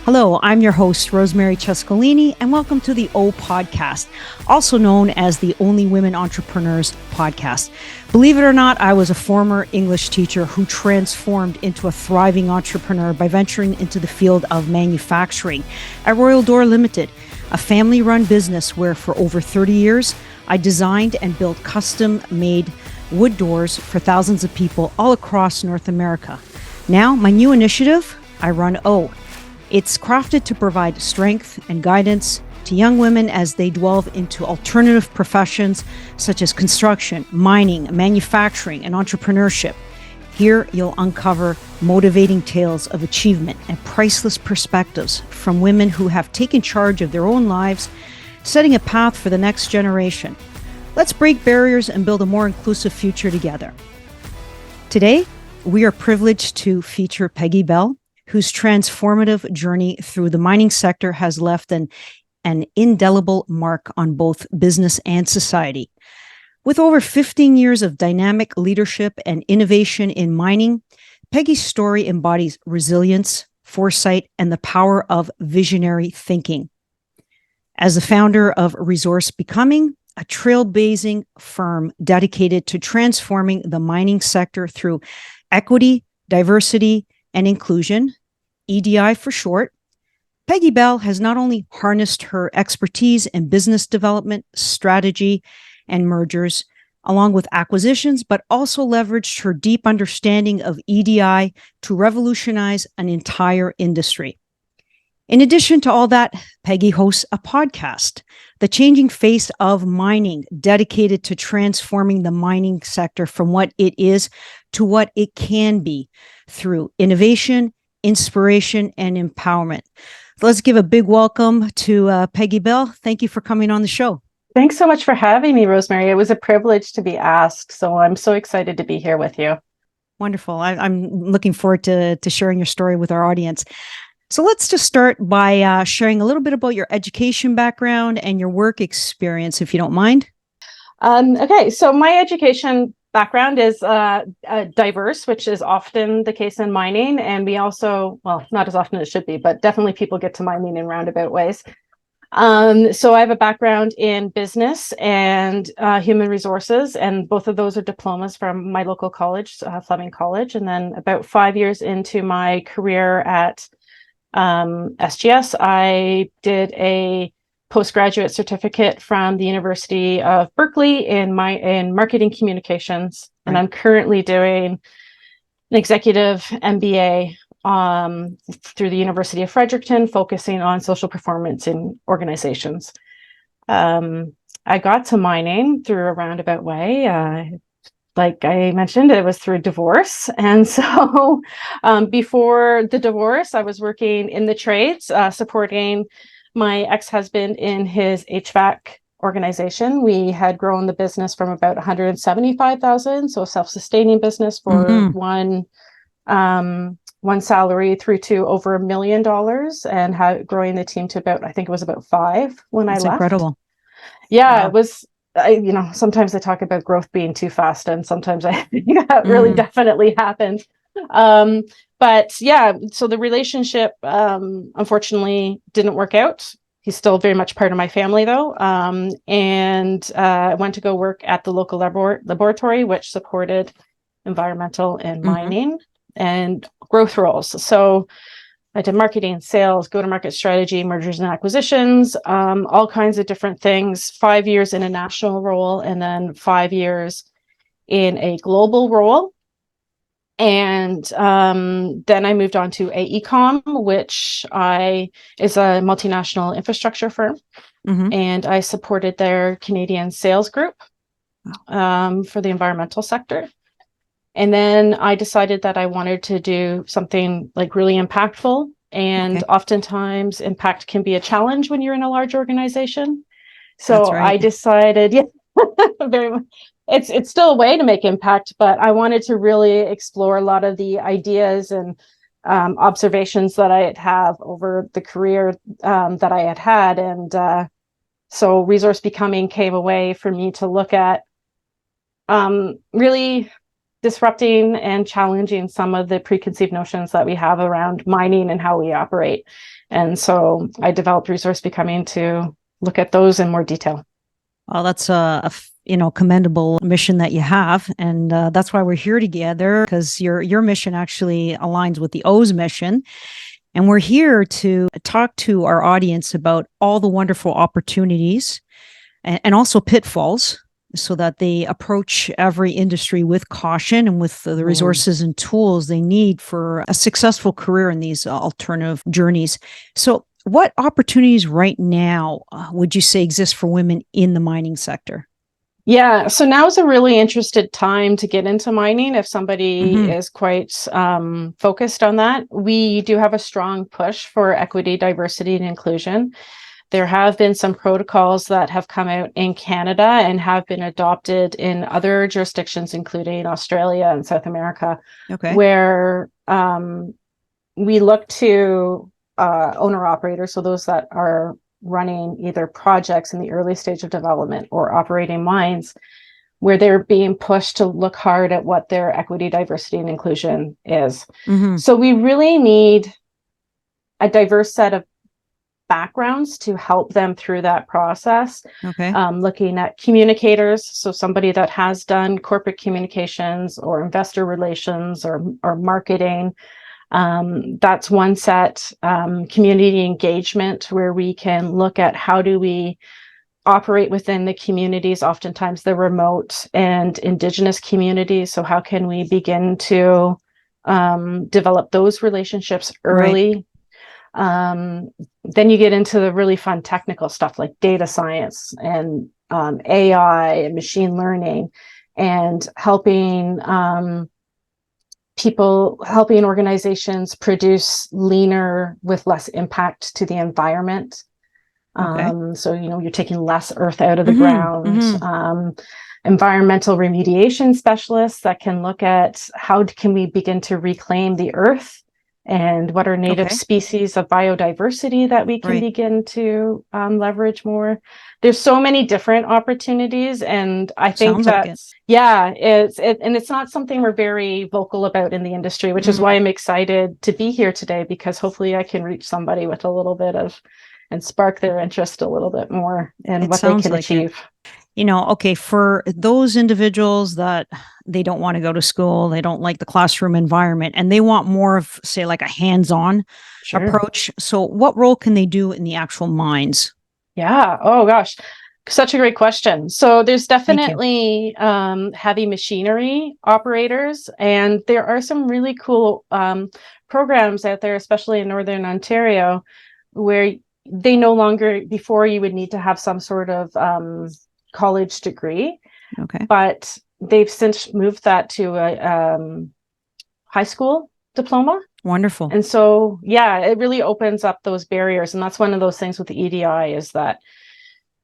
Hello, I'm your host, Rosemary Cescolini, and welcome to the O Podcast, also known as the Only Women Entrepreneurs Podcast. Believe it or not, I was a former English teacher who transformed into a thriving entrepreneur by venturing into the field of manufacturing at Royal Door Limited, a family-run business where for over 30 years, I designed and built custom-made wood doors for thousands of people all across North America. Now, my new initiative, I run O. It's crafted to provide strength and guidance to young women as they delve into alternative professions such as construction, mining, manufacturing, and entrepreneurship. Here, you'll uncover motivating tales of achievement and priceless perspectives from women who have taken charge of their own lives, setting a path for the next generation. Let's break barriers and build a more inclusive future together. Today, we are privileged to feature Peggy Bell, whose transformative journey through the mining sector has left an indelible mark on both business and society. With over 15 years of dynamic leadership and innovation in mining, Peggy's story embodies resilience, foresight, and the power of visionary thinking. As the founder of Resource Becoming, a trailblazing firm dedicated to transforming the mining sector through equity, diversity, and inclusion, EDI for short, Peggy Bell has not only harnessed her expertise in business development, strategy, and mergers, along with acquisitions, but also leveraged her deep understanding of EDI to revolutionize an entire industry. In addition to all that, Peggy hosts a podcast, The Changing Face of Mining, dedicated to transforming the mining sector from what it is to what it can be through innovation, inspiration, and empowerment. Let's give a big welcome to Peggy Bell. Thank you for coming on the show. Thanks so much for having me, Rosemary. It was a privilege to be asked, so I'm so excited to be here with you. Wonderful. I'm looking forward to sharing your story with our audience. So let's just start by sharing a little bit about your education background and your work experience, if you don't mind. Okay, so my education background is diverse, which is often the case in mining. And we also, well, not as often as it should be, but definitely people get to mining in roundabout ways. So I have a background in business and human resources, and both of those are diplomas from my local college, Fleming College. And then about 5 years into my career at SGS, I did a postgraduate certificate from the University of Berkeley in marketing communications, and I'm currently doing an executive MBA through the University of Fredericton, focusing on social performance in organizations. I got to mining through a roundabout way. Like I mentioned, it was through divorce. And so before the divorce, I was working in the trades, supporting my ex-husband in his HVAC organization. We had grown the business from about 175,000, so a self-sustaining business for one salary, through to over $1 million, and growing the team to about, I think it was about 5 when That's I left. Incredible. Yeah, wow. It was. Sometimes I talk about growth being too fast, and sometimes I think that really definitely happened. But yeah, so the relationship, unfortunately, didn't work out. He's still very much part of my family, though. And I went to go work at the local laboratory, which supported environmental and mining and growth roles. So I did marketing, sales, go-to-market strategy, mergers and acquisitions, all kinds of different things. 5 years in a national role, and then 5 years in a global role. And then I moved on to AECOM, which is a multinational infrastructure firm. And I supported their Canadian sales group for the environmental sector. And then I decided that I wanted to do something like really impactful. And oftentimes impact can be a challenge when you're in a large organization. So I decided, very much. It's still a way to make impact, but I wanted to really explore a lot of the ideas and observations that I had over the career that I had. And so Resource Becoming came a way for me to look at really disrupting and challenging some of the preconceived notions that we have around mining and how we operate. And so I developed Resource Becoming to look at those in more detail. Well, that's a commendable mission that you have, and that's why we're here together, because your mission actually aligns with the O's mission. And we're here to talk to our audience about all the wonderful opportunities and also pitfalls, so that they approach every industry with caution and with the resources and tools they need for a successful career in these alternative journeys. So what opportunities right now would you say exist for women in the mining sector? Yeah, so now is a really interesting time to get into mining if somebody is quite focused on that. We do have a strong push for equity, diversity, and inclusion. There have been some protocols that have come out in Canada and have been adopted in other jurisdictions, including Australia and South America, where we look to owner-operators, so those that are running either projects in the early stage of development or operating mines, where they're being pushed to look hard at what their equity, diversity, and inclusion is. So we really need a diverse set of backgrounds to help them through that process. Looking at communicators, so somebody that has done corporate communications or investor relations or marketing. That's one set. Community engagement, where we can look at how do we operate within the communities, oftentimes the remote and Indigenous communities. So how can we begin to develop those relationships early? Then you get into the really fun technical stuff like data science and AI and machine learning, and helping organizations produce leaner with less impact to the environment. So, you're taking less earth out of the ground. Environmental remediation specialists that can look at how can we begin to reclaim the earth, and what are native species of biodiversity that we can begin to leverage more. There's so many different opportunities, and I think it's not something we're very vocal about in the industry, which is why I'm excited to be here today, because hopefully I can reach somebody with a little bit of, and spark their interest a little bit more in what they can achieve. For those individuals that they don't want to go to school, they don't like the classroom environment, and they want more of, say, like a hands-on approach. So what role can they do in the actual mines? Yeah. Oh, gosh. Such a great question. So there's definitely heavy machinery operators, and there are some really cool programs out there, especially in Northern Ontario, where they no longer, before you would need to have some sort of college degree, but they've since moved that to a high school diploma. Wonderful. And so, it really opens up those barriers. And that's one of those things with the EDI, is that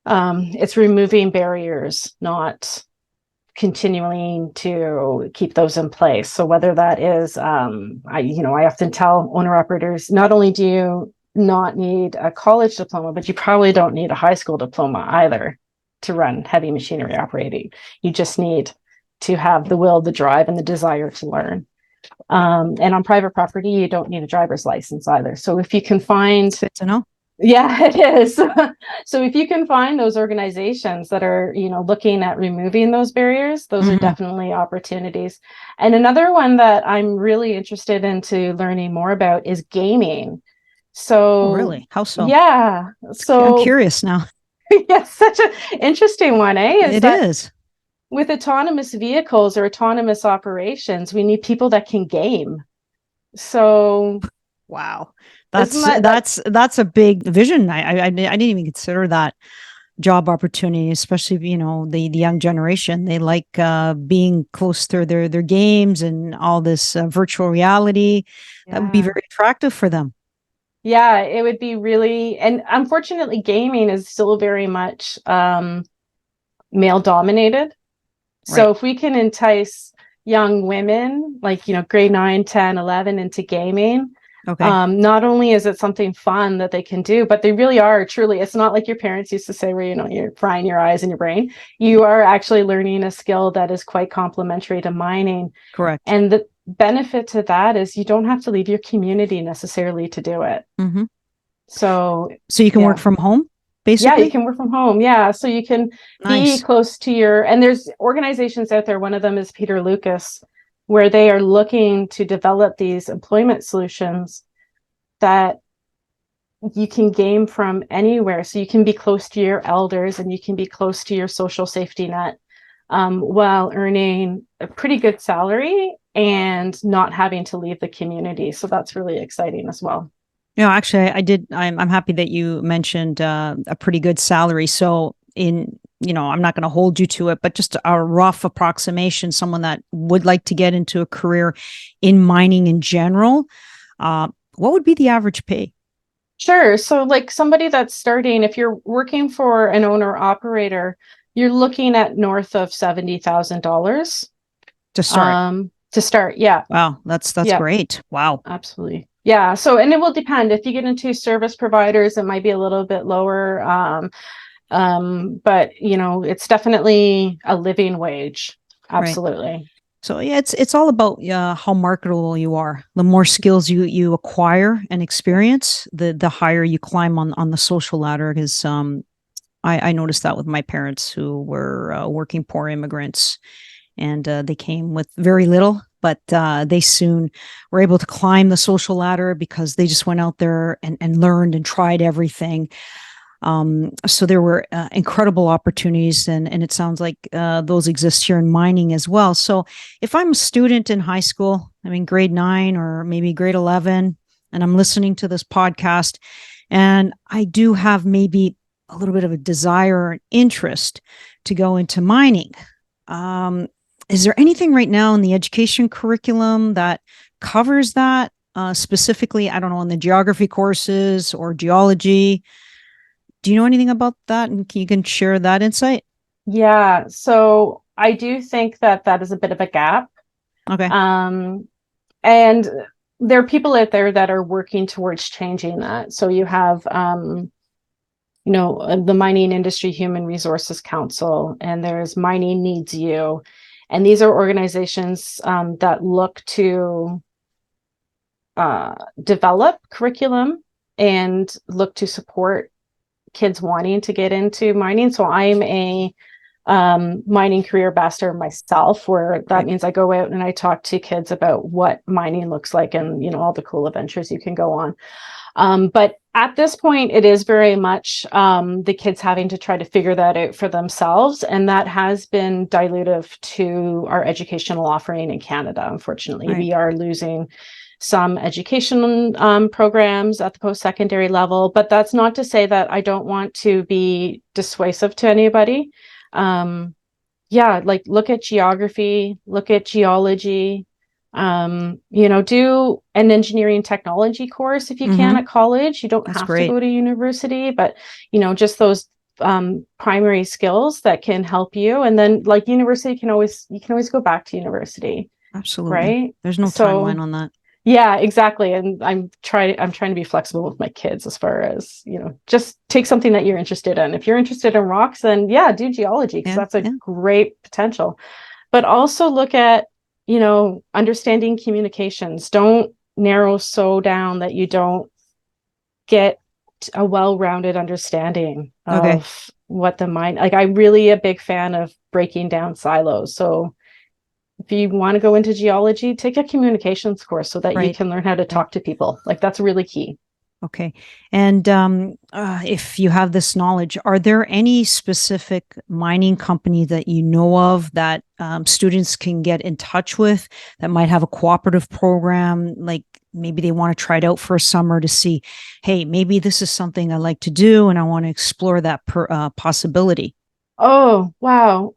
it's removing barriers, not continuing to keep those in place. So whether that is, I often tell owner operators, not only do you not need a college diploma, but you probably don't need a high school diploma either to run heavy machinery operating. You just need to have the will, the drive, and the desire to learn. And on private property, you don't need a driver's license either. So if you can find... Good to know. Yeah, it is. So if you can find those organizations that are, looking at removing those barriers, those are definitely opportunities. And another one that I'm really interested into learning more about is gaming. So really? How so? Yeah. So I'm curious now. Yeah, such an interesting one, eh? It is. With autonomous vehicles or autonomous operations, we need people that can game. So, wow, that's a big vision. I didn't even consider that job opportunity, especially the young generation. They like being close to their games and all this virtual reality. That would be very attractive for them. Yeah, it would be really, and unfortunately, gaming is still very much male dominated. So if we can entice young women, like, grade 9, 10, 11 into gaming, Okay. Not only is it something fun that they can do, but they really are truly, it's not like your parents used to say where, you're frying your eyes and your brain. You are actually learning a skill that is quite complementary to mining. Correct. And the benefit to that is you don't have to leave your community necessarily to do it. Mm-hmm. So you can work from home, yeah, basically? you can work from home. Yeah. So you can be Nice. close to and there's organizations out there. One of them is Peter Lucas, where they are looking to develop these employment solutions that you can game from anywhere. So you can be close to your elders and you can be close to your social safety net, while earning a pretty good salary and not having to leave the community. So that's really exciting as well. Actually, I'm happy that you mentioned a pretty good salary. So I'm not going to hold you to it, but just a rough approximation, someone that would like to get into a career in mining in general, what would be the average pay? Sure. So like somebody that's starting, if you're working for an owner operator, you're looking at north of $70,000 To start. To start. Yeah. Wow, that's Yeah, great. Wow. absolutely. Yeah. So, and it will depend. If you get into service providers, it might be a little bit lower. But it's definitely a living wage. Right. Absolutely. So yeah, it's all about how marketable you are. The more skills you acquire and experience, the higher you climb on the social ladder. Because I noticed that with my parents who were working poor immigrants, and they came with very little, but they soon were able to climb the social ladder because they just went out there and learned and tried everything. So there were incredible opportunities, and it sounds like those exist here in mining as well. So if I'm a student in high school, I mean grade 9 or maybe grade 11, and I'm listening to this podcast, and I do have maybe a little bit of a desire or an interest to go into mining. Is there anything right now in the education curriculum that covers that specifically? I don't know, in the geography courses or geology. Do you know anything about that? And you can share that insight? Yeah. So I do think that that is a bit of a gap. Okay. And there are people out there that are working towards changing that. So you have, the Mining Industry Human Resources Council, and there's Mining Needs You. And these are organizations that look to develop curriculum and look to support kids wanting to get into mining. So I'm a mining career ambassador myself, where that means I go out and I talk to kids about what mining looks like and, all the cool adventures you can go on. But at this point, it is very much the kids having to try to figure that out for themselves. And that has been dilutive to our educational offering in Canada. Unfortunately, we are losing some education programs at the post-secondary level, but that's not to say that I don't want to be dissuasive to anybody. Like look at geography, look at geology, do an engineering technology course if you can at college. You don't have to go to university, but just those primary skills that can help you. And then like university you can always go back to university. Absolutely. Right. There's no timeline on that. Yeah, exactly. And I'm trying to be flexible with my kids as far as, just take something that you're interested in. If you're interested in rocks, then do geology, because that's a great potential. But also look at, understanding communications. Don't narrow so down that you don't get a well-rounded understanding of what the mind, like I'm really a big fan of breaking down silos. So if you want to go into geology, take a communications course so that you can learn how to talk to people. Like that's really key. Okay. And if you have this knowledge, are there any specific mining company that you know of that students can get in touch with that might have a cooperative program? Like maybe they want to try it out for a summer to see, hey, maybe this is something I like to do and I want to explore that possibility. Oh, wow.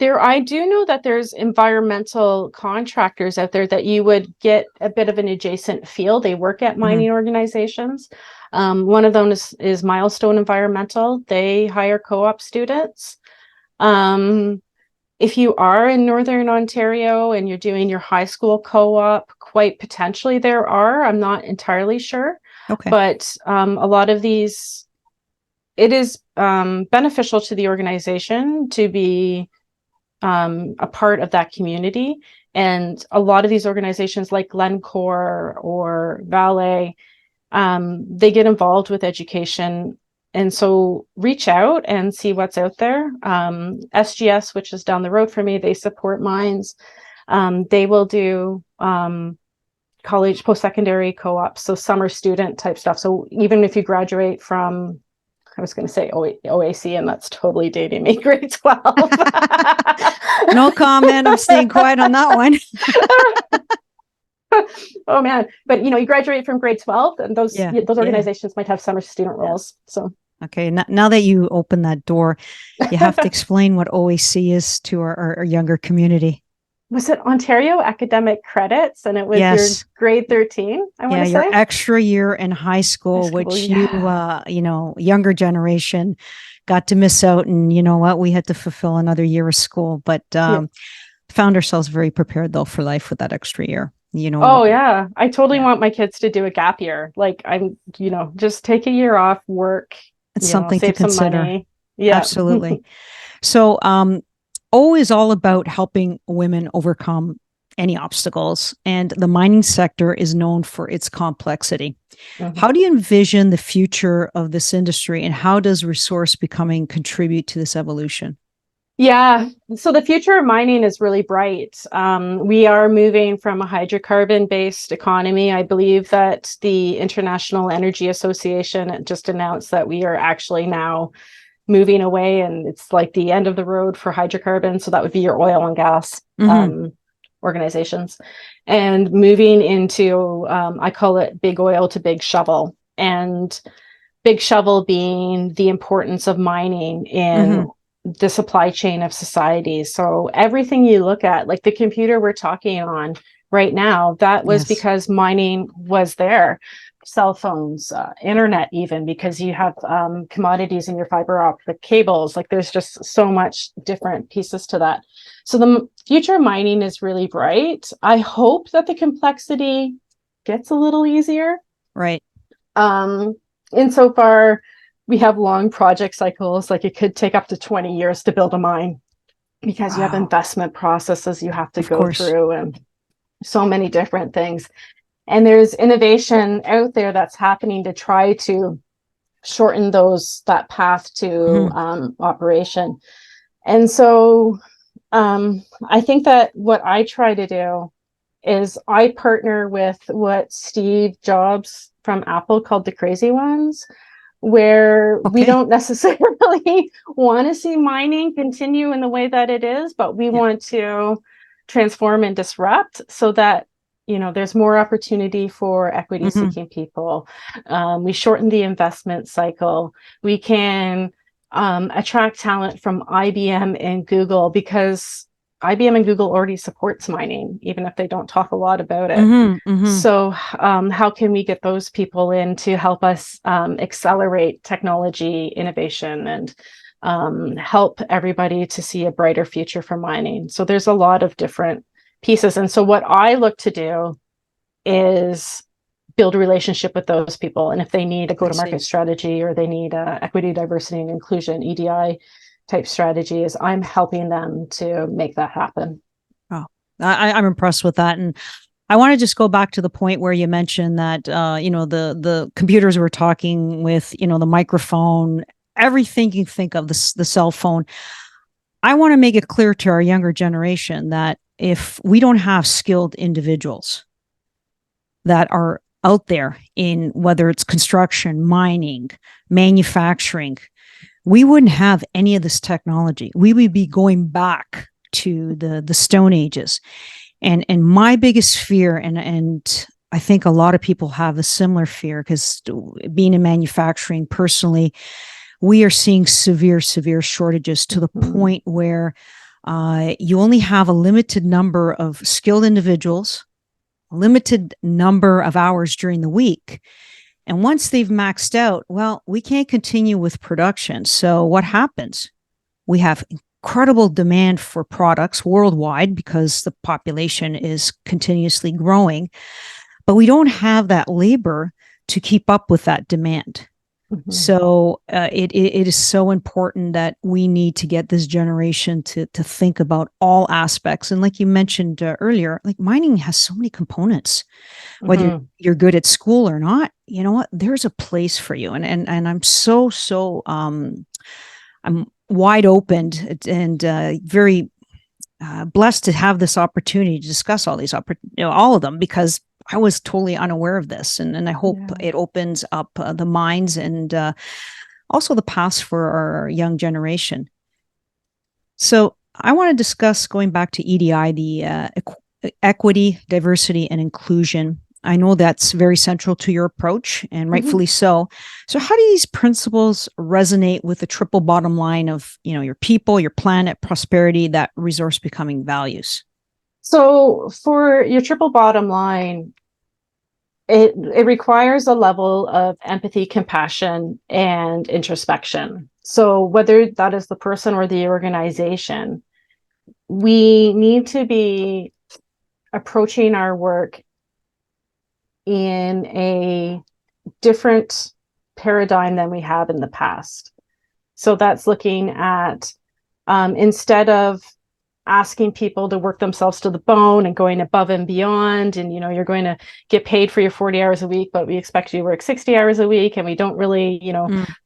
I do know that there's environmental contractors out there that you would get a bit of an adjacent field. They work at mining organizations. One of them is Milestone Environmental. They hire co-op students. If you are in Northern Ontario and you're doing your high school co-op, quite potentially there are. I'm not entirely sure. Okay. But a lot of these, it is beneficial to the organization to be a part of that community. And a lot of these organizations like Glencore or Valet, they get involved with education. And so reach out and see what's out there. SGS, which is down the road for me, they support Minds. They will do college post-secondary co-ops, so summer student type stuff. So even if you graduate from, I was going to say OAC, and that's totally dating me, grade 12. No comment. I'm staying quiet on that one. Oh man, but you graduate from grade 12, and those organizations might have summer student roles. So okay, now that you open that door, you have to explain what OAC is to our younger community. Was it Ontario Academic Credits? And it was your grade 13, I want to say? Your extra year in high school, which you younger generation got to miss out. And you know what? We had to fulfill another year of school, but found ourselves very prepared, though, for life with that extra year. Oh, yeah. I totally want my kids to do a gap year. Like, just take a year off, work. It's something to consider. Some money. Yeah. Absolutely. So, O is all about helping women overcome any obstacles, and the mining sector is known for its complexity. Mm-hmm. How do you envision the future of this industry, and how does resource becoming contribute to this evolution? Yeah, so the future of mining is really bright. We are moving from a hydrocarbon-based economy. I believe that the International Energy Association just announced that we are actually now moving away, and it's like the end of the road for hydrocarbons. So that would be your oil and gas organizations, and moving into, I call it big oil to big shovel, and big shovel being the importance of mining in the supply chain of society. So everything you look at, like the computer we're talking on right now, that was because mining was there. Cell phones, internet, even because you have commodities in your fiber optic cables. Like there's just so much different pieces to that. So the future of mining is really bright. I hope that the complexity gets a little easier. Right. Insofar, we have long project cycles. Like it could take up to 20 years to build a mine because you have investment processes you have to go through and so many different things. And there's innovation out there that's happening to try to shorten that path to operation. And so I think that what I try to do is I partner with what Steve Jobs from Apple called the crazy ones, where we don't necessarily want to see mining continue in the way that it is, but we want to transform and disrupt so that there's more opportunity for equity-seeking people. We shorten the investment cycle. We can attract talent from IBM and Google, because IBM and Google already supports mining, even if they don't talk a lot about it. So how can we get those people in to help us accelerate technology innovation and help everybody to see a brighter future for mining? So there's a lot of different pieces. And so what I look to do is build a relationship with those people. And if they need a go-to-market strategy, or they need equity, diversity, and inclusion, EDI type strategies, I'm helping them to make that happen. Oh, I'm impressed with that. And I want to just go back to the point where you mentioned that, the computers we're talking with, the microphone, everything you think of, the cell phone. I want to make it clear to our younger generation that if we don't have skilled individuals that are out there in whether it's construction, mining, manufacturing, we wouldn't have any of this technology. We would be going back to the Stone Ages. And my biggest fear, and I think a lot of people have a similar fear, because being in manufacturing personally, we are seeing severe shortages to the point where you only have a limited number of skilled individuals, a limited number of hours during the week. And once they've maxed out, well, we can't continue with production. So what happens? We have incredible demand for products worldwide because the population is continuously growing, but we don't have that labor to keep up with that demand. Mm-hmm. So it is so important that we need to get this generation to think about all aspects. And like you mentioned earlier, like mining has so many components. Whether you're good at school or not, you know what? There's a place for you. And I'm so I'm wide open and very blessed to have this opportunity to discuss all these all of them, because I was totally unaware of this, and I hope it opens up the minds and also the paths for our young generation. So I want to discuss, going back to EDI, the equity, diversity, and inclusion. I know that's very central to your approach, and rightfully so. So how do these principles resonate with the triple bottom line of, your people, your planet, prosperity, that resource becoming values? So for your triple bottom line, it requires a level of empathy, compassion, and introspection. So whether that is the person or the organization, we need to be approaching our work in a different paradigm than we have in the past. So that's looking at, instead of asking people to work themselves to the bone and going above and beyond, and you're going to get paid for your 40 hours a week, but we expect you to work 60 hours a week, and we don't really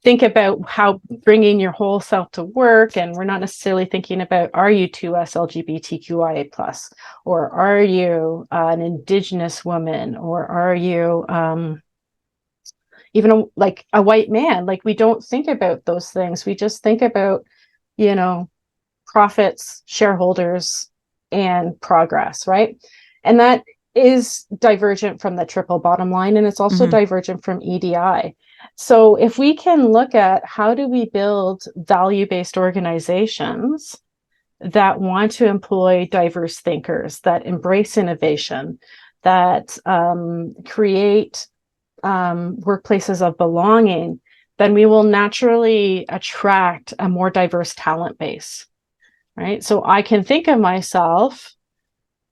think about how bringing your whole self to work. And we're not necessarily thinking about, are you 2S lgbtqia plus, or are you an Indigenous woman, or are you even like a white man? Like, we don't think about those things. We just think about profits, shareholders, and progress, right? And that is divergent from the triple bottom line, and it's also divergent from EDI. So if we can look at how do we build value-based organizations that want to employ diverse thinkers, that embrace innovation, that create workplaces of belonging, then we will naturally attract a more diverse talent base. Right. So I can think of myself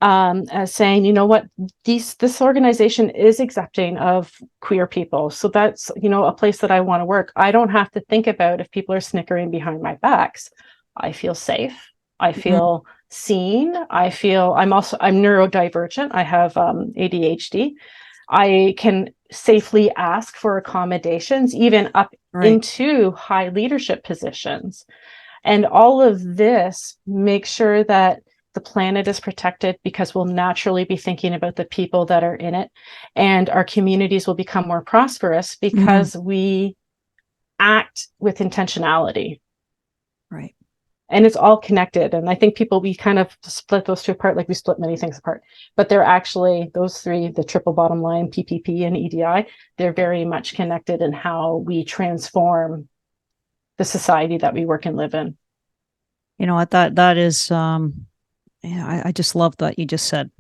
as saying, you know what, this organization is accepting of queer people. So that's, a place that I want to work. I don't have to think about if people are snickering behind my backs. I feel safe. I feel seen. I'm neurodivergent. I have ADHD. I can safely ask for accommodations, even up into high leadership positions. And all of this makes sure that the planet is protected, because we'll naturally be thinking about the people that are in it, and our communities will become more prosperous because we act with intentionality. Right. And it's all connected. And I think we kind of split those two apart, like we split many things apart, but they're actually, those three, the triple bottom line, PPP and EDI, they're very much connected in how we transform the society that we work and live in. You know what, that is, I just love that you just said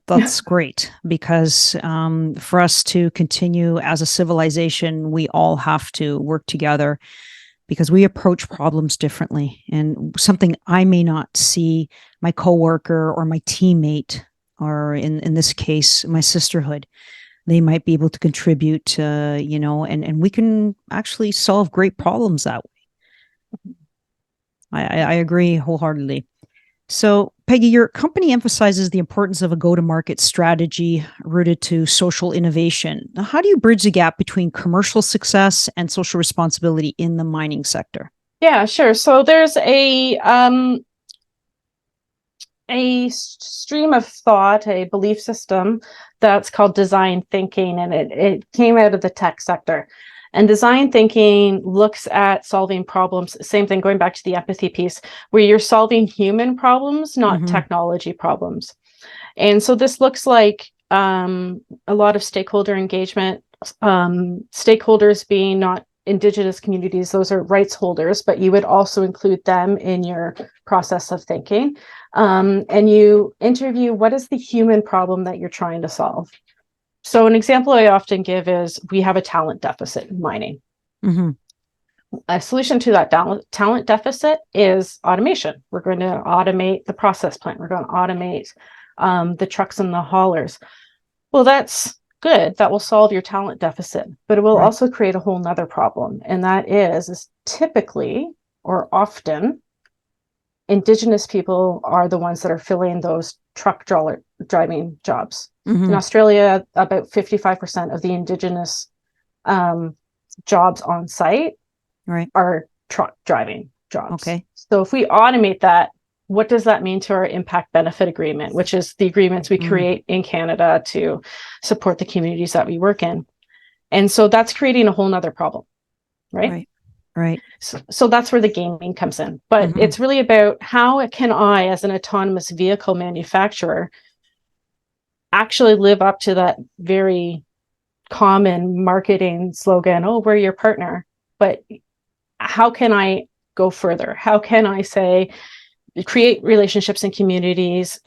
that's great, because for us to continue as a civilization, we all have to work together, because we approach problems differently. And something I may not see my coworker or my teammate, or in this case, my sisterhood, they might be able to contribute, and we can actually solve great problems that way. I agree wholeheartedly. So, Peggy, your company emphasizes the importance of a go-to-market strategy rooted to social innovation. Now, how do you bridge the gap between commercial success and social responsibility in the mining sector? Yeah, sure. So there's a stream of thought, a belief system that's called design thinking, and it came out of the tech sector. And design thinking looks at solving problems, same thing, going back to the empathy piece, where you're solving human problems, not technology problems. And so this looks like a lot of stakeholder engagement, stakeholders being not Indigenous communities, those are rights holders, but you would also include them in your process of thinking. And you interview, what is the human problem that you're trying to solve? So an example I often give is, we have a talent deficit in mining. a solution to that talent deficit is automation. We're going to automate the process plant. We're going to automate the trucks and the haulers. Well, that's good. That will solve your talent deficit, but it will also create a whole nother problem. And that is typically or often Indigenous people are the ones that are filling those truck driving jobs. In Australia, about 55% of the Indigenous jobs on site are truck driving jobs. Okay. So if we automate that, what does that mean to our impact benefit agreement, which is the agreements we create in Canada to support the communities that we work in? And so that's creating a whole nother problem, right? Right. So that's where the gaming comes in. But it's really about how can I, as an autonomous vehicle manufacturer, actually live up to that very common marketing slogan, oh, we're your partner. But how can I go further? How can I say, create relationships in communities,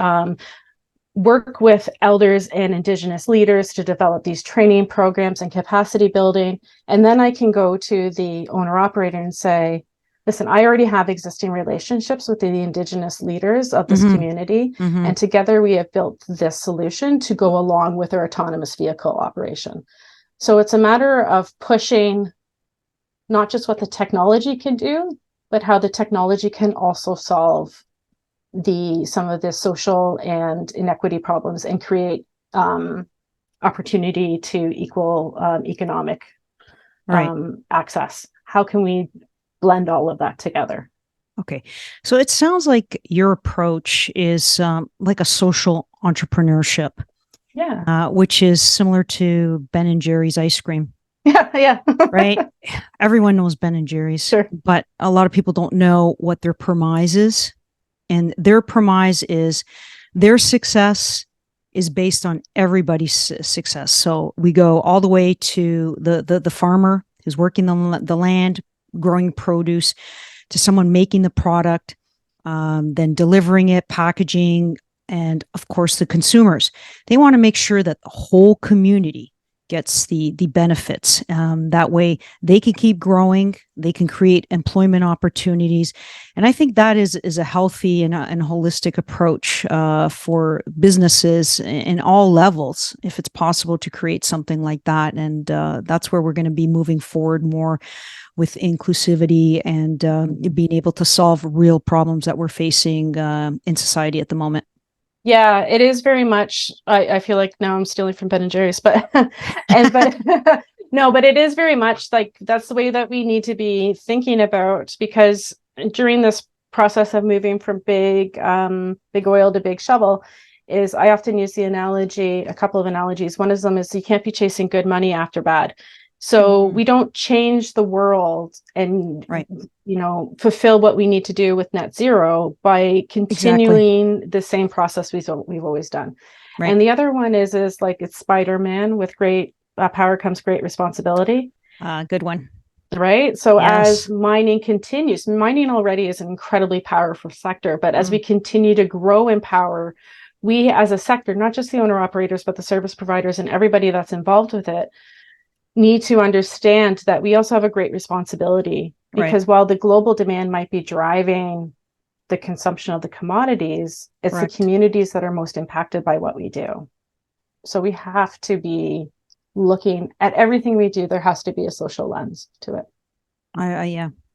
work with elders and Indigenous leaders to develop these training programs and capacity building. And then I can go to the owner operator and say, listen, I already have existing relationships with the Indigenous leaders of this community. And together we have built this solution to go along with our autonomous vehicle operation. So it's a matter of pushing not just what the technology can do, but how the technology can also solve some of the social and inequity problems and create opportunity to equal economic access. How can we blend all of that together? Okay. So it sounds like your approach is like a social entrepreneurship. Yeah. Which is similar to Ben and Jerry's ice cream. Yeah. Right? Everyone knows Ben and Jerry's. Sure. But a lot of people don't know what their premise is. And their premise is their success is based on everybody's success. So we go all the way to the farmer who's working the land, growing produce, to someone making the product, then delivering it, packaging, and of course the consumers. They want to make sure that the whole community gets the benefits. That way they can keep growing, they can create employment opportunities. And I think that is a healthy and holistic approach for businesses in all levels, if it's possible to create something like that. And that's where we're going to be moving forward more with inclusivity and being able to solve real problems that we're facing in society at the moment. Yeah, it is very much. I feel like now I'm stealing from Ben and Jerry's, but no, but it is very much like that's the way that we need to be thinking about, because during this process of moving from big oil to big shovel, is I often use the analogy, a couple of analogies. One of them is you can't be chasing good money after bad. So we don't change the world and, fulfill what we need to do with net zero by continuing the same process we've always done. Right. And the other one is like it's Spider-Man, with great power comes great responsibility. Good one. Right. So as mining continues, mining already is an incredibly powerful sector, but as we continue to grow in power, we as a sector, not just the owner operators, but the service providers and everybody that's involved with it, need to understand that we also have a great responsibility, because while the global demand might be driving the consumption of the commodities, it's the communities that are most impacted by what we do. So we have to be looking at everything we do. There has to be a social lens to it.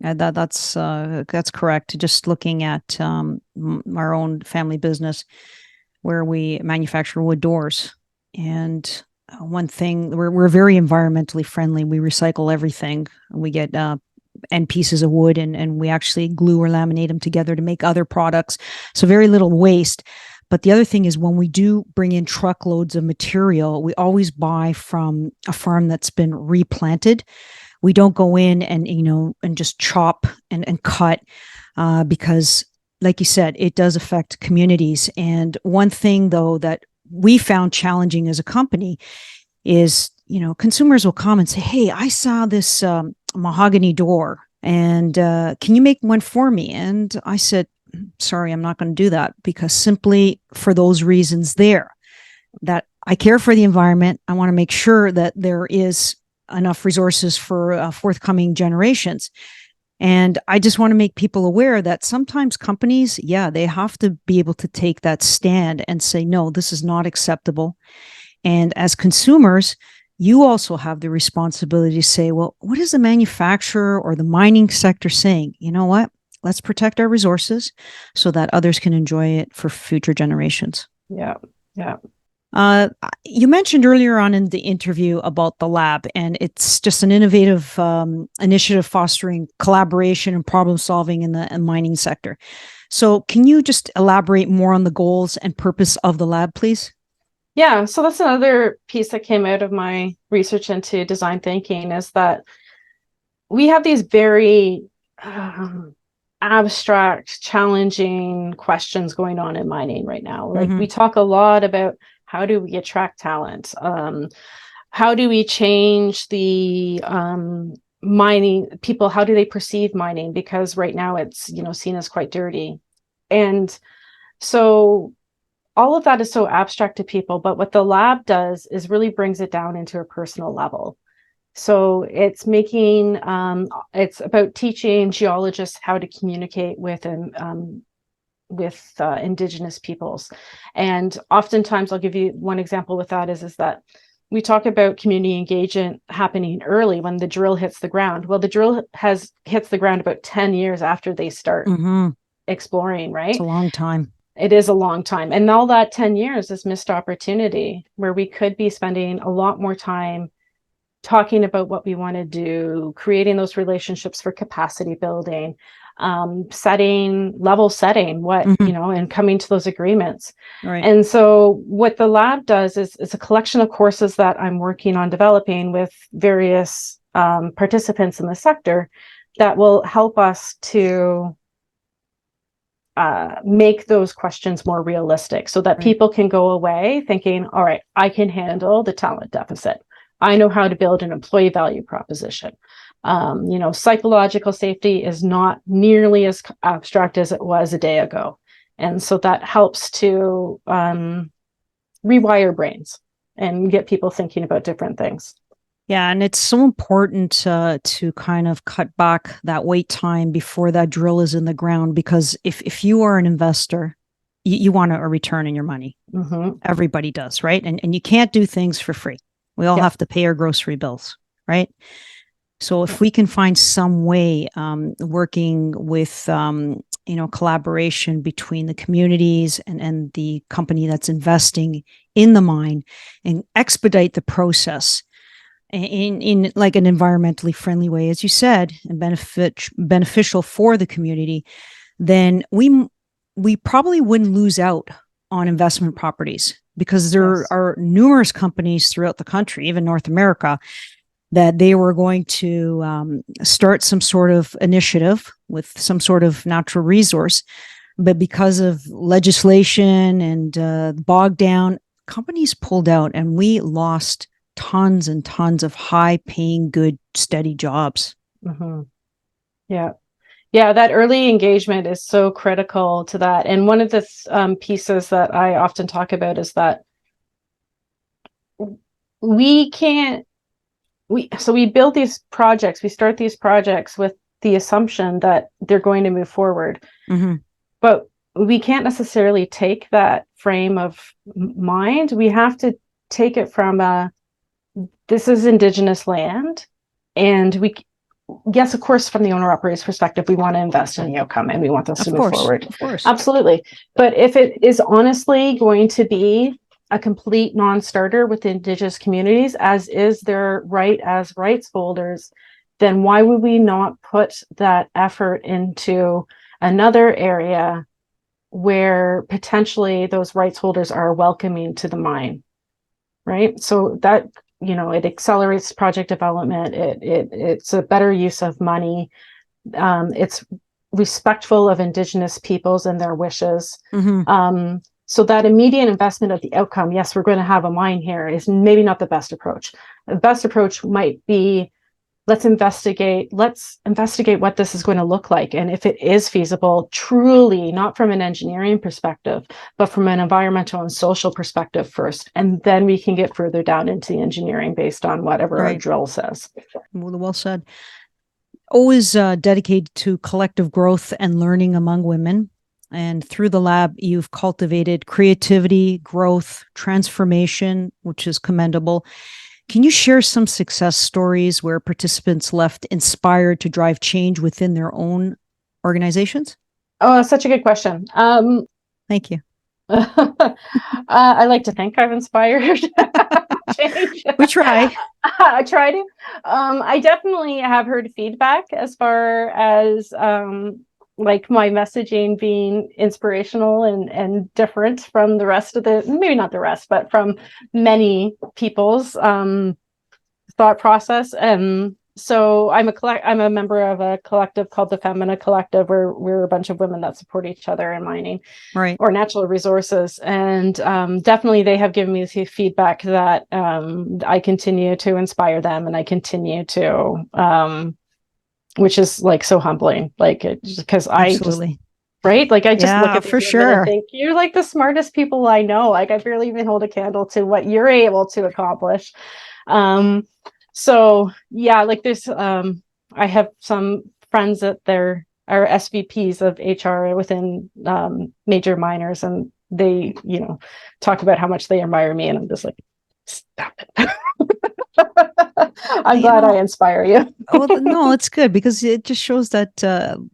That's correct. Just looking at our own family business, where we manufacture wood doors, and one thing, we're very environmentally friendly. We recycle everything. We get end pieces of wood and we actually glue or laminate them together to make other products. So very little waste. But the other thing is, when we do bring in truckloads of material, we always buy from a farm that's been replanted. We don't go in and just chop and cut because, like you said, it does affect communities. And one thing, though, that we found challenging as a company is, consumers will come and say, hey, I saw this mahogany door, and can you make one for me? And I said, sorry, I'm not going to do that, because simply for those reasons there, that I care for the environment. I want to make sure that there is enough resources for forthcoming generations. And I just want to make people aware that sometimes companies, they have to be able to take that stand and say, no, this is not acceptable. And as consumers, you also have the responsibility to say, well, what is the manufacturer or the mining sector saying? You know what? Let's protect our resources so that others can enjoy it for future generations. Yeah. Yeah. You mentioned earlier on in the interview about the lab, and it's just an innovative initiative fostering collaboration and problem solving in the mining sector. So can you just elaborate more on the goals and purpose of the lab, please? Yeah, so that's another piece that came out of my research into design thinking, is that we have these very abstract, challenging questions going on in mining right now. Like we talk a lot about, how do we attract talent? How do we change the mining people? How do they perceive mining? Because right now it's, seen as quite dirty. And so all of that is so abstract to people, but what the lab does is really brings it down into a personal level. So it's making, it's about teaching geologists how to communicate with Indigenous peoples. And oftentimes, I'll give you one example with that is that we talk about community engagement happening early when the drill hits the ground. Well, the drill hits the ground about 10 years after they start exploring, right? It's a long time. It is a long time. And all that 10 years is missed opportunity, where we could be spending a lot more time talking about what we want to do, creating those relationships for capacity building, level setting, and coming to those agreements. Right. And so what the lab does is a collection of courses that I'm working on developing with various participants in the sector that will help us to make those questions more realistic, so that people can go away thinking, all right, I can handle the talent deficit. I know how to build an employee value proposition. Psychological safety is not nearly as abstract as it was a day ago. And so that helps to rewire brains and get people thinking about different things. Yeah, and it's so important to kind of cut back that wait time before that drill is in the ground, because if you are an investor, you want a return on your money. Everybody does, right? And you can't do things for free. We all have to pay our grocery bills, right? So if we can find some way working with collaboration between the communities and the company that's investing in the mine, and expedite the process in like an environmentally friendly way, as you said, and beneficial for the community, then we probably wouldn't lose out on investment properties, because there are numerous companies throughout the country, even North America, that they were going to start some sort of initiative with some sort of natural resource, but because of legislation and bogged down, companies pulled out, and we lost tons and tons of high-paying, good, steady jobs. Yeah, that early engagement is so critical to that. And one of the pieces that I often talk about is that we build these projects, we start these projects with the assumption that they're going to move forward. But we can't necessarily take that frame of mind. We have to take it from this is Indigenous land, and yes, of course, from the owner operator's perspective, we want to invest in the outcome and we want this to move forward. Of course. Absolutely. But if it is honestly going to be a complete non-starter with Indigenous communities, as is their right as rights holders, then why would we not put that effort into another area where potentially those rights holders are welcoming to the mine, right? So that, it accelerates project development. It's a better use of money. It's respectful of Indigenous peoples and their wishes. So that immediate investment of the outcome, yes, we're going to have a mine here, is maybe not the best approach. The best approach might be, let's investigate what this is going to look like. And if it is feasible, truly, not from an engineering perspective, but from an environmental and social perspective first. And then we can get further down into the engineering based on whatever our drill says. Well said. always dedicated to collective growth and learning among women. And through the lab, you've cultivated creativity, growth, transformation, which is commendable. Can you share some success stories where participants left inspired to drive change within their own organizations? Oh, that's such a good question. Thank you. I like to think I've inspired change. We try. I try to. I definitely have heard feedback as far as like my messaging being inspirational and different from the rest of maybe not the rest, but from many people's thought process. So I'm a member of a collective called the Femina Collective, where we're a bunch of women that support each other in mining, right, or natural resources. And definitely they have given me feedback that I continue to inspire them, and I continue to, which is like so humbling, like because I just, right? Like I just look at these women and think, you're like the smartest people I know. Like I barely even hold a candle to what you're able to accomplish. So yeah, like there's, I have some friends that are SVPs of HR within major miners, and they, talk about how much they admire me, and I'm just like, stop it. I'm glad I inspire you. Oh, no, it's good, because it just shows that,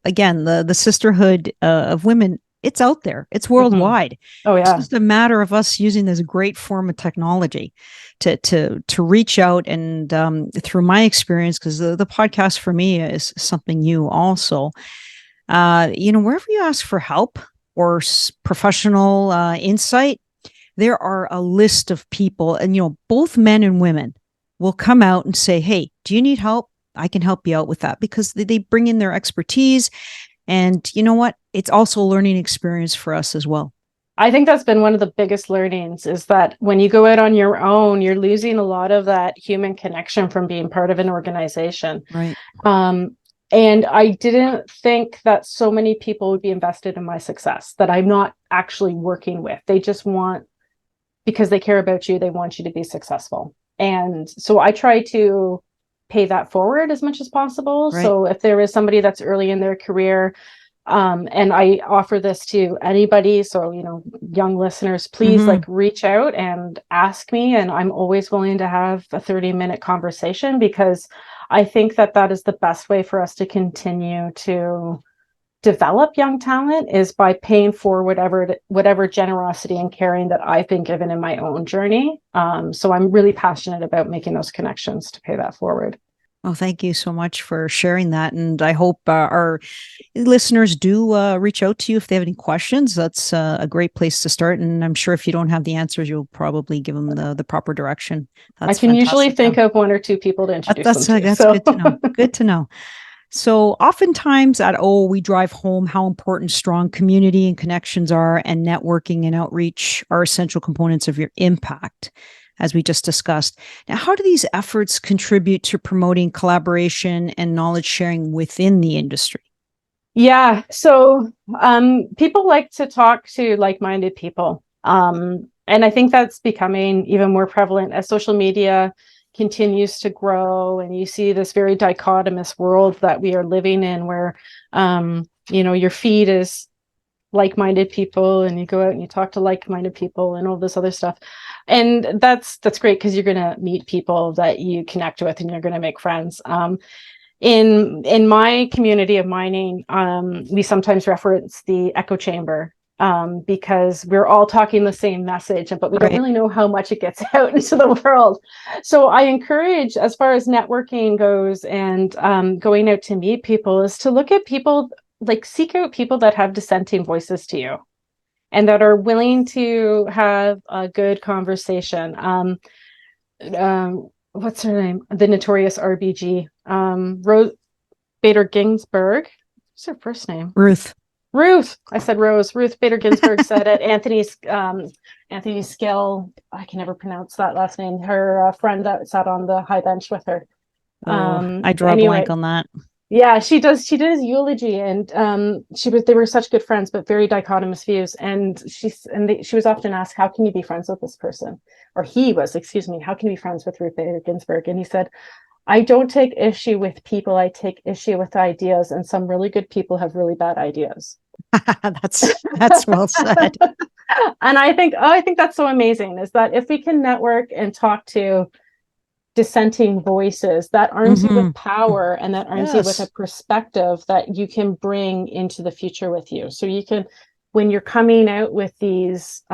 again, the sisterhood of women, it's out there. It's worldwide. Oh yeah. It's just a matter of us using this great form of technology to reach out. And through my experience, because the podcast for me is something new also, wherever you ask for help or professional insight, there are a list of people, and, both men and women will come out and say, hey, do you need help? I can help you out with that, because they bring in their expertise. And you know what? It's also a learning experience for us as well. I think that's been one of the biggest learnings, is that when you go out on your own, you're losing a lot of that human connection from being part of an organization. Right. And I didn't think that so many people would be invested in my success that I'm not actually working with. They just want, because they care about you, they want you to be successful. And so I try to pay that forward as much as possible. Right. So if there is somebody that's early in their career, and I offer this to anybody, so, young listeners, please like reach out and ask me. And I'm always willing to have a 30-minute conversation, because I think that is the best way for us to continue to develop young talent, is by paying for whatever generosity and caring that I've been given in my own journey. So I'm really passionate about making those connections to pay that forward. Well, thank you so much for sharing that. And I hope our listeners do reach out to you if they have any questions. That's a great place to start. And I'm sure if you don't have the answers, you'll probably give them the proper direction. That's I can usually think of one or two people to introduce them to. That's good to know. Good to know. So oftentimes at O, we drive home how important strong community and connections are, and networking and outreach are essential components of your impact, as we just discussed. Now, how do these efforts contribute to promoting collaboration and knowledge sharing within the industry? Yeah, so people like to talk to like-minded people. And I think that's becoming even more prevalent as social media continues to grow, and you see this very dichotomous world that we are living in, where your feed is like-minded people, and you go out and you talk to like-minded people and all this other stuff, and that's great, because you're going to meet people that you connect with, and you're going to make friends. In my community of mining, we sometimes reference the echo chamber, because we're all talking the same message, but we don't really know how much it gets out into the world. So I encourage, as far as networking goes and going out to meet people, is to look at people, like seek out people that have dissenting voices to you, and that are willing to have a good conversation. What's her name? The notorious RBG, Rose Bader Ginsburg. What's her first name? Ruth. I said Rose. Ruth Bader Ginsburg said at Anthony Skill, I can never pronounce that last name, her friend that sat on the high bench with her. I draw a blank on that. Yeah, she did his eulogy, and they were such good friends, but very dichotomous views. And she was often asked, how can you be friends with this person? Or he was, excuse me, how can you be friends with Ruth Bader Ginsburg? And he said, I don't take issue with people. I take issue with ideas, and some really good people have really bad ideas. That's well said. And I think that's so amazing, is that if we can network and talk to dissenting voices, that arms you with power, and that arms you with a perspective that you can bring into the future with you. So you can, when you're coming out with these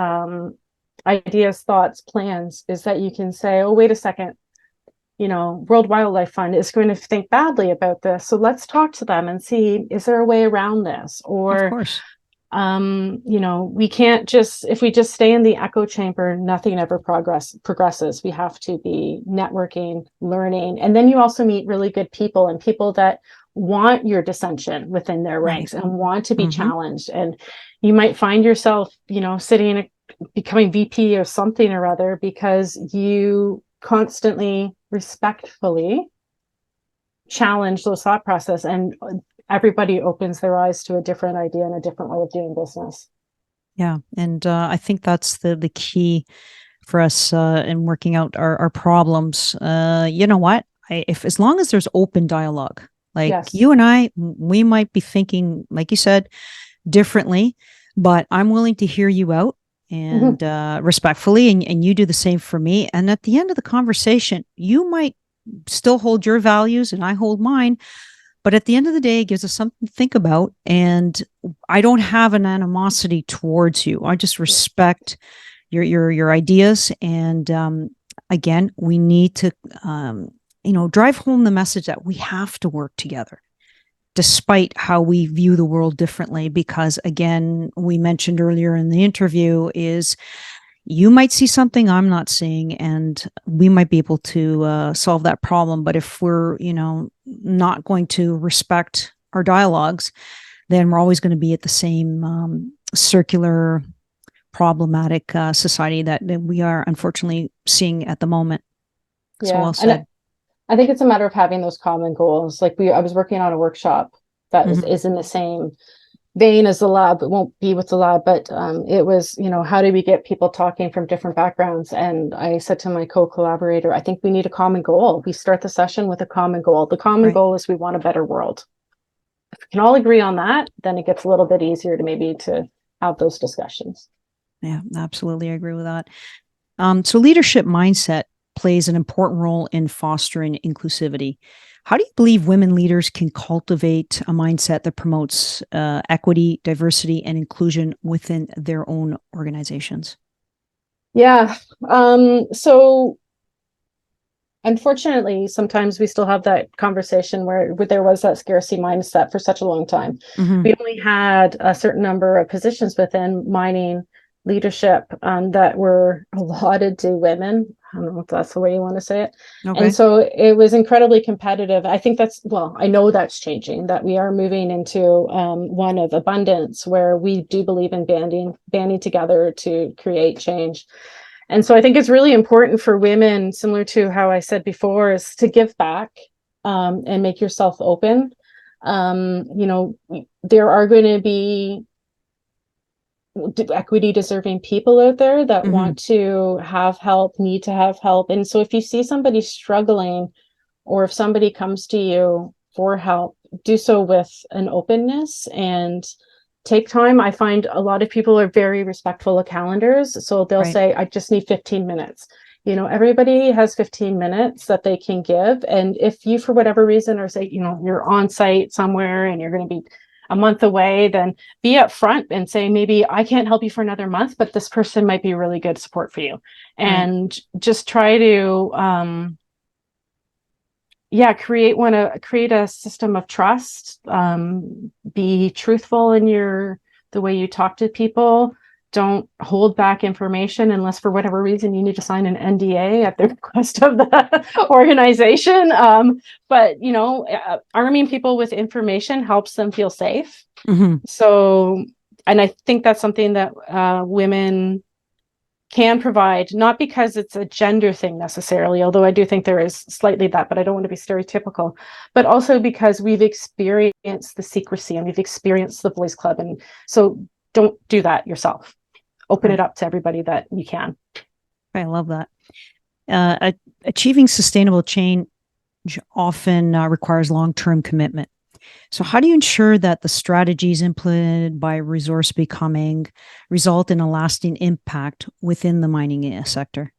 ideas, thoughts, plans, is that you can say, oh, wait a second, World Wildlife Fund is going to think badly about this. So let's talk to them and see, is there a way around this? Or, of course. We can't if we just stay in the echo chamber, nothing ever progresses. We have to be networking, learning. And then you also meet really good people, and people that want your dissension within their ranks and want to be challenged. And you might find yourself, becoming VP or something or other, because you constantly respectfully challenge those thought process, and everybody opens their eyes to a different idea and a different way of doing business. Yeah. And I think that's the key for us in working out our problems. You know what? As long as there's open dialogue, like yes. You and I, we might be thinking, like you said, differently, but I'm willing to hear you out and respectfully, and you do the same for me. And at the end of the conversation, you might still hold your values and I hold mine, but at the end of the day, it gives us something to think about. And I don't have an animosity towards you. I just respect your ideas. And again, we need to drive home the message that we have to work together, despite how we view the world differently. Because again, we mentioned earlier in the interview is you might see something I'm not seeing, and we might be able to solve that problem. But if we're, not going to respect our dialogues, then we're always going to be at the same circular, problematic society that we are unfortunately seeing at the moment. Yeah. So well said. I think it's a matter of having those common goals. Like I was working on a workshop that is in the same vein as the lab. It won't be with the lab, but it was, how do we get people talking from different backgrounds? And I said to my co-collaborator, I think we need a common goal. We start the session with a common goal. The common goal is we want a better world. If we can all agree on that, then it gets a little bit easier to have those discussions. Yeah, absolutely. I agree with that. So leadership mindset plays an important role in fostering inclusivity. How do you believe women leaders can cultivate a mindset that promotes equity, diversity, and inclusion within their own organizations? Yeah. So unfortunately, sometimes we still have that conversation where there was that scarcity mindset for such a long time. We only had a certain number of positions within mining leadership that were allotted to women. I don't know if that's the way you want to say it. Okay. And so it was incredibly competitive. I think I know that's changing, that we are moving into one of abundance, where we do believe in banding together to create change. And so I think it's really important for women, similar to how I said before, is to give back and make yourself open. There are going to be equity deserving people out there that want to have help, need to have help. And so if you see somebody struggling, or if somebody comes to you for help, do so with an openness and take time. I find a lot of people are very respectful of calendars. So they'll say, I just need 15 minutes. Everybody has 15 minutes that they can give. And if you, for whatever reason, or say, you're on site somewhere and you're going to be a month away, then be upfront and say, maybe I can't help you for another month, but this person might be really good support for you. And just try to, create a system of trust, be truthful in the way you talk to people. Don't hold back information unless for whatever reason you need to sign an NDA at the request of the organization. But arming people with information helps them feel safe. So, and I think that's something that women can provide, not because it's a gender thing necessarily, although I do think there is slightly that, but I don't want to be stereotypical, but also because we've experienced the secrecy and we've experienced the boys club. And so don't do that yourself. Open it up to everybody that you can. I love that. Achieving sustainable change often requires long-term commitment. So how do you ensure that the strategies implemented by Resource Becoming result in a lasting impact within the mining sector?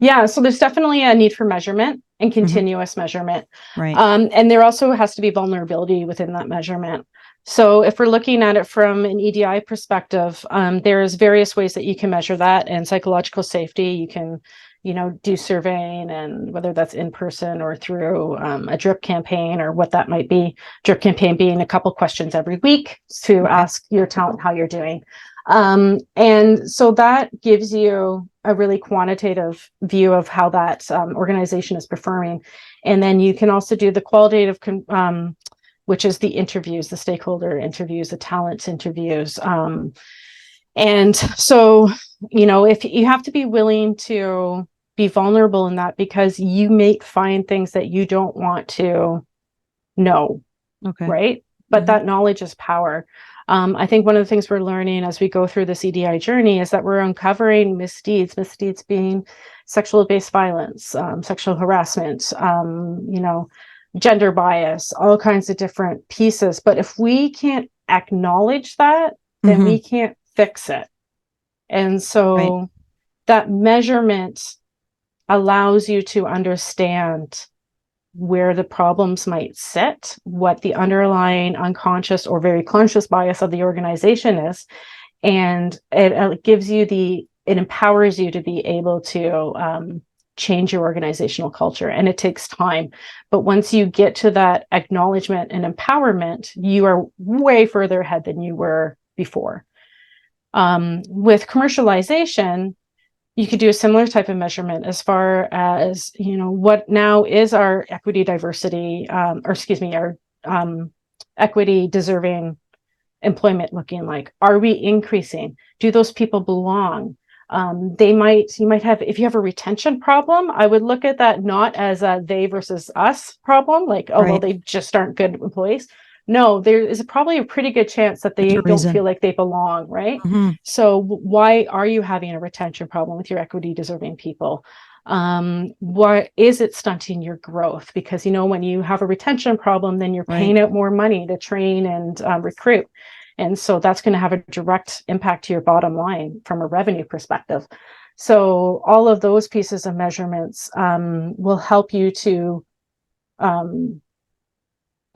Yeah, so there's definitely a need for measurement and continuous measurement. Right. And there also has to be vulnerability within that measurement. So if we're looking at it from an EDI perspective, there's various ways that you can measure that. And psychological safety, you can, do surveying, and whether that's in person or through a drip campaign or what that might be. Drip campaign being a couple questions every week to ask your talent how you're doing. And so that gives you a really quantitative view of how that organization is performing. And then you can also do the qualitative, which is the interviews, the stakeholder interviews, the talent interviews. And so, if you have to be willing to be vulnerable in that, because you may find things that you don't want to know. Okay. Right. But that knowledge is power. I think one of the things we're learning as we go through this EDI journey is that we're uncovering misdeeds being sexual-based violence, sexual harassment, gender bias, all kinds of different pieces. But if we can't acknowledge that, then we can't fix it. And so that measurement allows you to understand where the problems might sit, what the underlying unconscious or very conscious bias of the organization is. And it gives you it empowers you to be able to change your organizational culture. And it takes time. But once you get to that acknowledgement and empowerment, you are way further ahead than you were before. With commercialization, you could do a similar type of measurement as far as, what now is our equity, diversity, our equity deserving employment looking like? Are we increasing? Do those people belong? You might have, if you have a retention problem, I would look at that not as a they versus us problem, like, well, they just aren't good employees. No, there is probably a pretty good chance that they don't feel like they belong, right? So why are you having a retention problem with your equity deserving people? What is it stunting your growth? Because, when you have a retention problem, then you're paying out more money to train and recruit. And so that's going to have a direct impact to your bottom line from a revenue perspective. So all of those pieces of measurements will help you to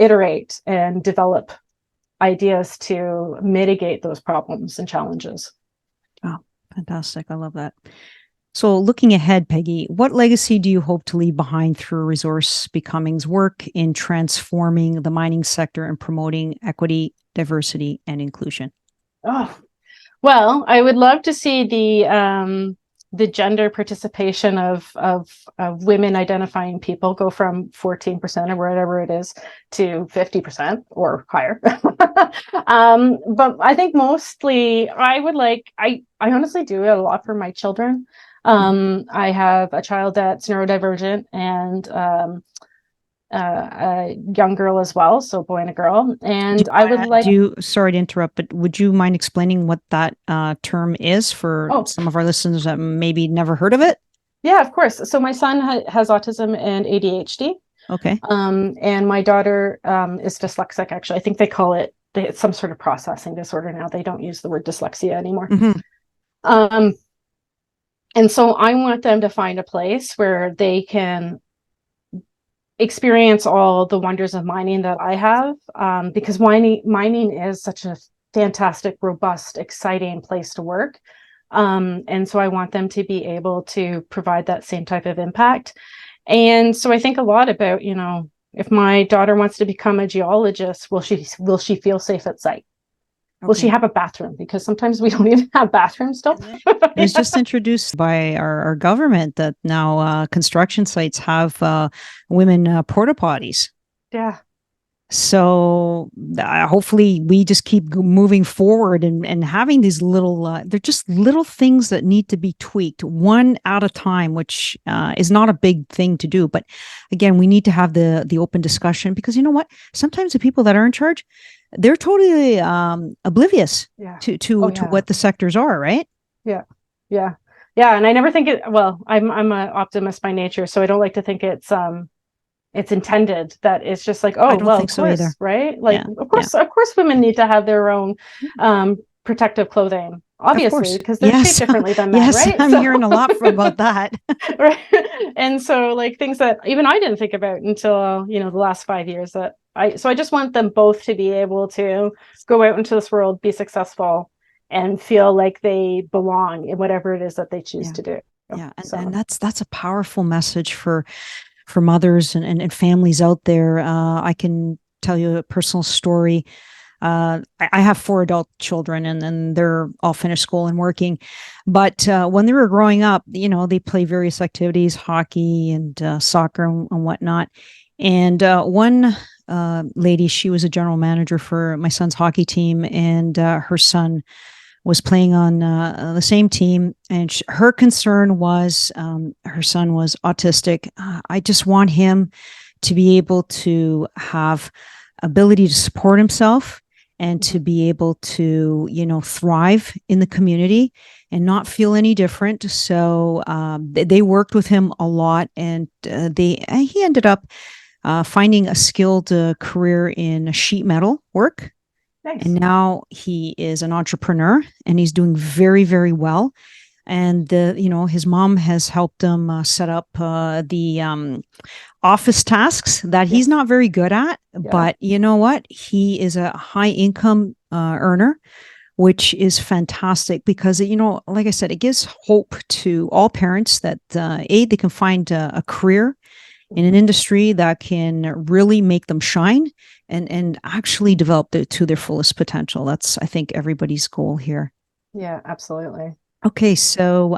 iterate and develop ideas to mitigate those problems and challenges. Oh, fantastic. I love that. So looking ahead, Peggy, what legacy do you hope to leave behind through Resource Becoming's work in transforming the mining sector and promoting equity, diversity, and inclusion? Oh, well, I would love to see the gender participation of women identifying people go from 14% or whatever it is to 50% or higher. But I think mostly I honestly do it a lot for my children. I have a child that's neurodivergent and a young girl as well, so boy and a girl. And I would like sorry to interrupt, but would you mind explaining what that term is for some of our listeners that maybe never heard of it? Yeah, of course. So my son has autism and ADHD. Okay. And my daughter is dyslexic. Actually, I think they call it it's some sort of processing disorder now. They don't use the word dyslexia anymore. And so I want them to find a place where they can experience all the wonders of mining that I have, because mining is such a fantastic, robust, exciting place to work. And so I want them to be able to provide that same type of impact. And so I think a lot about, if my daughter wants to become a geologist, will she feel safe at site? Okay. Will she have a bathroom? Because sometimes we don't even have bathrooms still. It was just introduced by our government that now construction sites have women porta potties. Yeah. So hopefully we just keep moving forward and having these little, they're just little things that need to be tweaked one at a time, which is not a big thing to do. But again, we need to have the open discussion, because you know what? Sometimes the people that are in charge, they're totally oblivious to what the sectors are, right? Yeah. And I never think I'm an optimist by nature, so I don't like to think it's it's intended, that it's just like, I oh, don't well, think of so either. course, right? Like, Yeah. Yeah. of course, women need to have their own protective clothing, Of obviously, course. because they're shaped Yes. differently than men, Yes. right? I'm So, hearing a lot about that. right. And so, like, things that even I didn't think about until, the last 5 years, so I just want them both to be able to go out into this world, be successful, and feel like they belong in whatever it is that they choose Yeah. to do. Yeah. And So, that's a powerful message for mothers and families out there. I can tell you a personal story. I have 4 adult children, and they're all finished school and working. But when they were growing up, they play various activities, hockey and soccer and whatnot. And one lady, she was a general manager for my son's hockey team, and her son was playing on the same team. And her concern was her son was autistic. I just want him to be able to have ability to support himself and to be able to thrive in the community and not feel any different. So they worked with him a lot, and he ended up finding a skilled career in sheet metal work. nice. And now he is an entrepreneur, and he's doing very, very well. And his mom has helped him set up the office tasks that he's Yes. not very good at. Yeah. But you know what? He is a high income earner, which is fantastic because, like I said, it gives hope to all parents that they can find a career in an industry that can really make them shine and actually develop to their fullest potential. That's, I think, everybody's goal here. Yeah, absolutely. Okay, so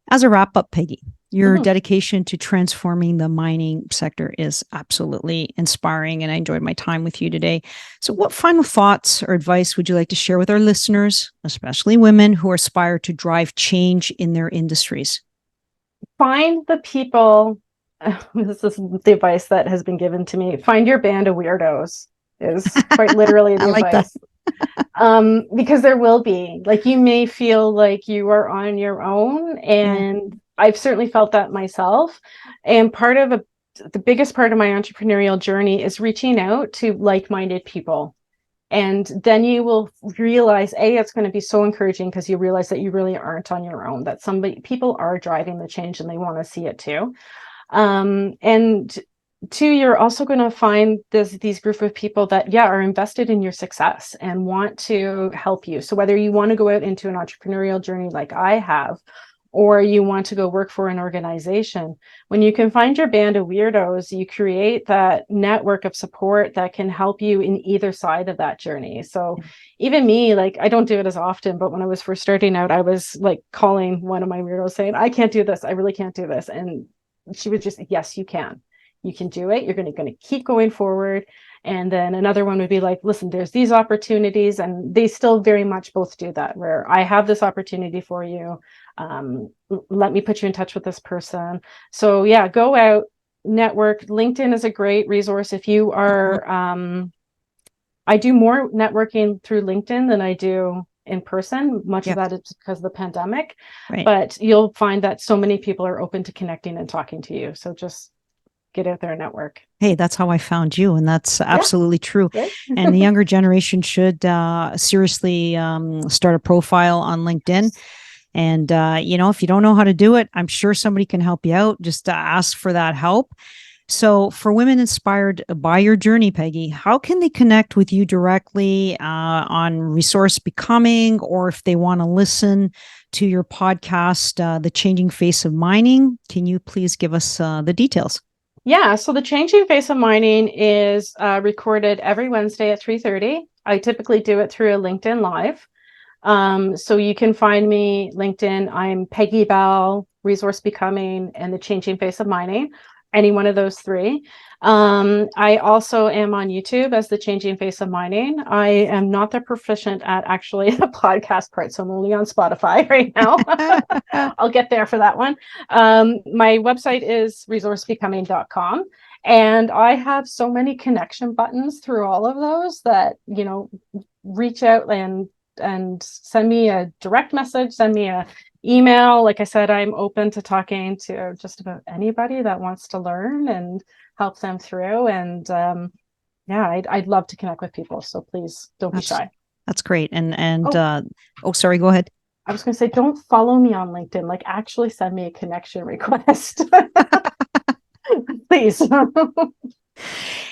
as a wrap up, Peggy, your dedication to transforming the mining sector is absolutely inspiring, and I enjoyed my time with you today. So, what final thoughts or advice would you like to share with our listeners, especially women who aspire to drive change in their industries? Find the people. This is the advice that has been given to me. Find your band of weirdos is quite literally I the like that. advice. Because there will be, like, you may feel like you are on your own, and I've certainly felt that myself. And the biggest part of my entrepreneurial journey is reaching out to like-minded people. And then you will realize, it's going to be so encouraging because you realize that you really aren't on your own, that people are driving the change and they want to see it too. And two, you're also going to find these group of people that, are invested in your success and want to help you. So whether you want to go out into an entrepreneurial journey like I have, or you want to go work for an organization, when you can find your band of weirdos, you create that network of support that can help you in either side of that journey. So even me, like, I don't do it as often, but when I was first starting out, I was like calling one of my weirdos saying, I can't do this. I really can't do this. And she was just, yes, you can. You can do it. You're going to keep going forward. And then another one would be like, listen, there's these opportunities, and they still very much both do that, where I have this opportunity for you. Let me put you in touch with this person. So go out, network. LinkedIn is a great resource. If you are, I do more networking through LinkedIn than I do in person. Much of that is because of the pandemic, but you'll find that so many people are open to connecting and talking to you. So just get out there and network. Hey, that's how I found you. And that's absolutely true. Right? And the younger generation should seriously start a profile on LinkedIn. And, if you don't know how to do it, I'm sure somebody can help you out. Just ask for that help. So for women inspired by your journey, Peggy, how can they connect with you directly on Resource Becoming, or if they want to listen to your podcast, The Changing Face of Mining? Can you please give us the details? Yeah, so The Changing Face of Mining is recorded every Wednesday at 3:30. I typically do it through a LinkedIn Live. So you can find me LinkedIn. I'm Peggy Bell, Resource Becoming, and The Changing Face of Mining. Any one of those three. I also am on YouTube as The Changing Face of Mining. I am not that proficient at actually the podcast part, so I'm only on Spotify right now. I'll get there for that one. My website is resourcebecoming.com. And I have so many connection buttons through all of those that, reach out and and send me a direct message, send me a email. Like I said, I'm open to talking to just about anybody that wants to learn and help them through. And I'd love to connect with people. So please don't be shy. That's great. Sorry, go ahead. I was going to say, don't follow me on LinkedIn. Like, actually send me a connection request. Please.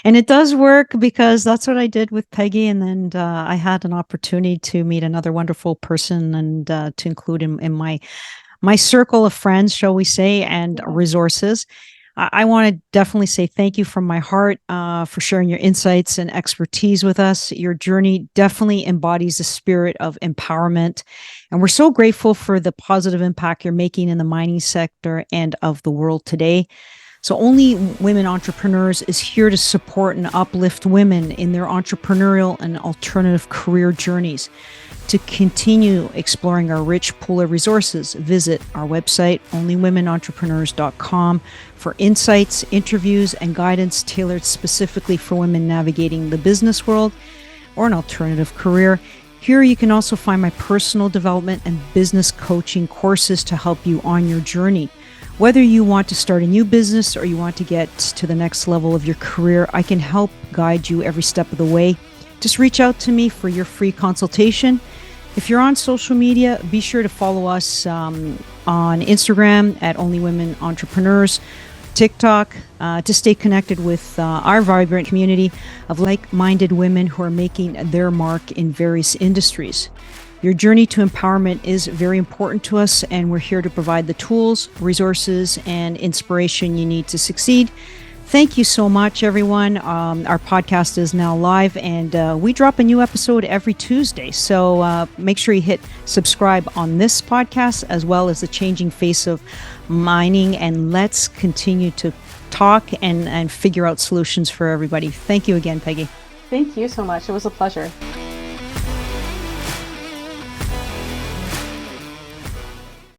And it does work, because that's what I did with Peggy. And then I had an opportunity to meet another wonderful person and to include in my circle of friends, shall we say, and resources. I want to definitely say thank you from my heart for sharing your insights and expertise with us. Your journey definitely embodies the spirit of empowerment. And we're so grateful for the positive impact you're making in the mining sector and of the world today. So Only Women Entrepreneurs is here to support and uplift women in their entrepreneurial and alternative career journeys. To continue exploring our rich pool of resources, visit our website, onlywomenentrepreneurs.com, for insights, interviews, and guidance tailored specifically for women navigating the business world or an alternative career. Here you can also find my personal development and business coaching courses to help you on your journey. Whether you want to start a new business or you want to get to the next level of your career, I can help guide you every step of the way. Just reach out to me for your free consultation. If you're on social media, be sure to follow us on Instagram at Only Women Entrepreneurs, TikTok, to stay connected with our vibrant community of like-minded women who are making their mark in various industries. Your journey to empowerment is very important to us, and we're here to provide the tools, resources, and inspiration you need to succeed. Thank you so much, everyone. Our podcast is now live, and we drop a new episode every Tuesday. So make sure you hit subscribe on this podcast, as well as the changing face of mining, and let's continue to talk and figure out solutions for everybody. Thank you again, Peggy. Thank you so much. It was a pleasure.